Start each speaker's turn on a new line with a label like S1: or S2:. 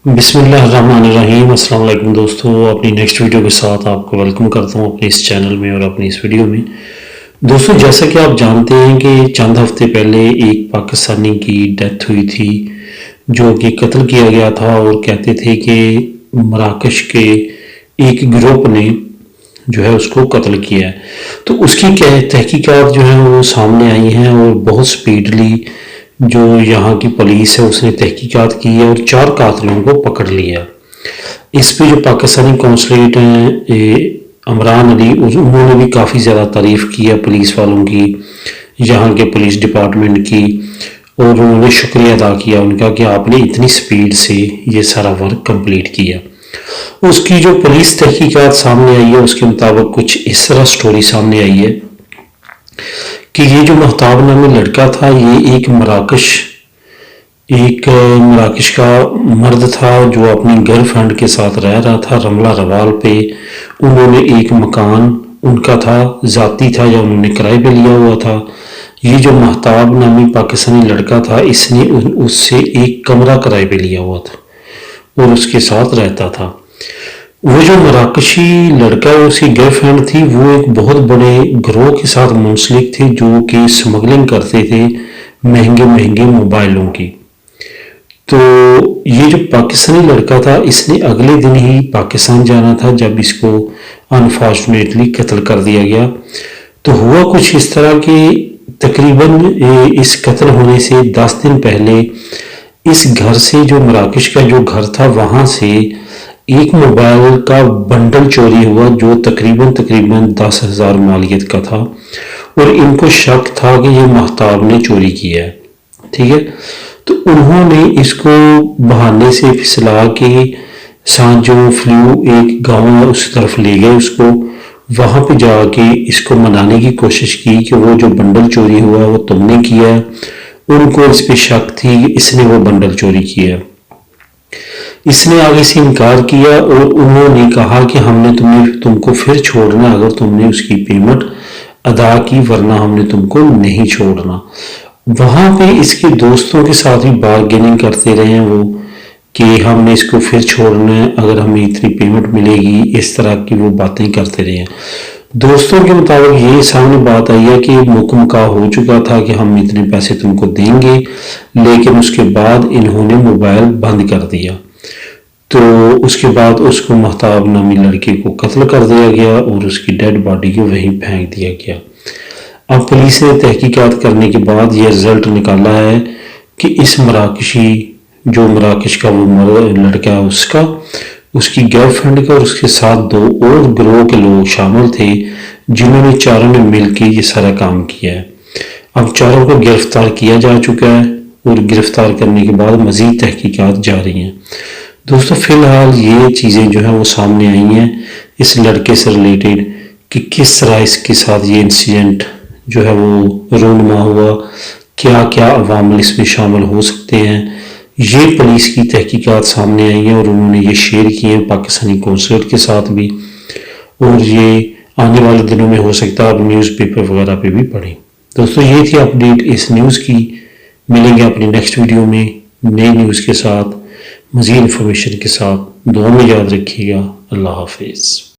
S1: بسم اللہ الرحمن الرحیم۔ السلام علیکم دوستو، اپنی نیکسٹ ویڈیو کے ساتھ آپ کو ویلکم کرتا ہوں اپنے اس چینل میں اور اپنی اس ویڈیو میں۔ دوستو جیسا کہ آپ جانتے ہیں کہ چند ہفتے پہلے ایک پاکستانی کی ڈیتھ ہوئی تھی جو کہ قتل کیا گیا تھا، اور کہتے تھے کہ مراکش کے ایک گروپ نے جو ہے اس کو قتل کیا ہے۔ تو اس کی تحقیقات جو ہیں وہ سامنے آئی ہیں، اور بہت سپیڈلی جو یہاں کی پولیس ہے اس نے تحقیقات کی ہے اور 4 قاتلوں کو پکڑ لیا۔ اس پہ جو پاکستانی قونصلیٹ ہیں عمران علی، انہوں نے بھی کافی زیادہ تعریف کی ہے پولیس والوں کی، یہاں کے پولیس ڈپارٹمنٹ کی، اور انہوں نے شکریہ ادا کیا ان کا کہ آپ نے اتنی سپیڈ سے یہ سارا ورک کمپلیٹ کیا۔ اس کی جو پولیس تحقیقات سامنے آئی ہے اس کے مطابق کچھ اس طرح سٹوری سامنے آئی ہے کہ یہ جو مہتاب نامی لڑکا تھا، یہ ایک مراکش کا مرد تھا جو اپنی گرل فرینڈ کے ساتھ رہ رہا تھا رملہ روال پہ۔ انہوں نے ایک مکان ان کا تھا، ذاتی تھا یا انہوں نے کرائے پہ لیا ہوا تھا۔ یہ جو مہتاب نامی پاکستانی لڑکا تھا اس نے اس سے ایک کمرہ کرائے پہ لیا ہوا تھا اور اس کے ساتھ رہتا تھا۔ وہ جو مراکشی لڑکا اس کی گرل فرینڈ تھی، وہ ایک بہت بڑے گروہ کے ساتھ منسلک تھے جو کہ سمگلنگ کرتے تھے مہنگے موبائلوں کی۔ تو یہ جو پاکستانی لڑکا تھا اس نے اگلے دن ہی پاکستان جانا تھا جب اس کو انفارچونیٹلی قتل کر دیا گیا۔ تو ہوا کچھ اس طرح کہ تقریباً اس قتل ہونے سے 10 دن پہلے اس گھر سے، جو مراکش کا جو گھر تھا، وہاں سے ایک موبائل کا بنڈل چوری ہوا جو تقریباً 10,000 مالیت کا تھا، اور ان کو شک تھا کہ یہ مہتاب نے چوری کیا ہے۔ ٹھیک ہے، تو انہوں نے اس کو بہانے سے پھسلا کے سانجو فلیو ایک گاؤں ہے اس طرف لے گئے اس کو، وہاں پہ جا کے اس کو منانے کی کوشش کی کہ وہ جو بنڈل چوری ہوا وہ تم نے کیا ہے۔ ان کو اس پہ شک تھی کہ اس نے وہ بنڈل چوری کیا ہے۔ اس نے آگے سے انکار کیا اور انہوں نے کہا کہ ہم نے تم کو پھر چھوڑنا اگر تم نے اس کی پیمنٹ ادا کی، ورنہ ہم نے تم کو نہیں چھوڑنا۔ وہاں پہ اس کے دوستوں کے ساتھ بھی بارگیننگ کرتے رہے ہیں وہ کہ ہم نے اس کو پھر چھوڑنا ہے اگر ہمیں اتنی پیمنٹ ملے گی، اس طرح کی وہ باتیں کرتے رہے ہیں۔ دوستوں کے مطابق یہ سامنے بات آئی ہے کہ مکمل ہو چکا تھا کہ ہم اتنے پیسے تم کو دیں گے، لیکن اس کے بعد انہوں نے موبائل بند کر دیا۔ تو اس کے بعد اس کو مہتاب نامی لڑکے کو قتل کر دیا گیا اور اس کی ڈیڈ باڈی کو وہیں پھینک دیا گیا۔ اب پولیس نے تحقیقات کرنے کے بعد یہ رزلٹ نکالا ہے کہ اس مراکش کا وہ لڑکا ہے اس کی گرل فرینڈ کا اور اس کے ساتھ 2 اور گروہ کے لوگ شامل تھے جنہوں نے چاروں نے مل کے یہ سارا کام کیا ہے۔ اب چاروں کو گرفتار کیا جا چکا ہے اور گرفتار کرنے کے بعد مزید تحقیقات جاری ہیں۔ دوستو فی الحال یہ چیزیں جو ہیں وہ سامنے آئی ہیں اس لڑکے سے ریلیٹڈ کہ کس طرح اس کے ساتھ یہ انسیڈنٹ جو ہے وہ رونما ہوا، کیا کیا عوامل اس میں شامل ہو سکتے ہیں۔ یہ پولیس کی تحقیقات سامنے آئی ہیں اور انہوں نے یہ شیئر کیے ہیں پاکستانی قونصلیٹ کے ساتھ بھی، اور یہ آنے والے دنوں میں ہو سکتا ہے آپ نیوز پیپر وغیرہ پہ بھی پڑھیں۔ دوستو یہ تھی اپڈیٹ اس نیوز کی، ملیں گے اپنی نیکسٹ ویڈیو میں نئی نیوز کے ساتھ، مزید انفارمیشن کے ساتھ۔ دعا میں یاد رکھیے گا۔ اللہ حافظ۔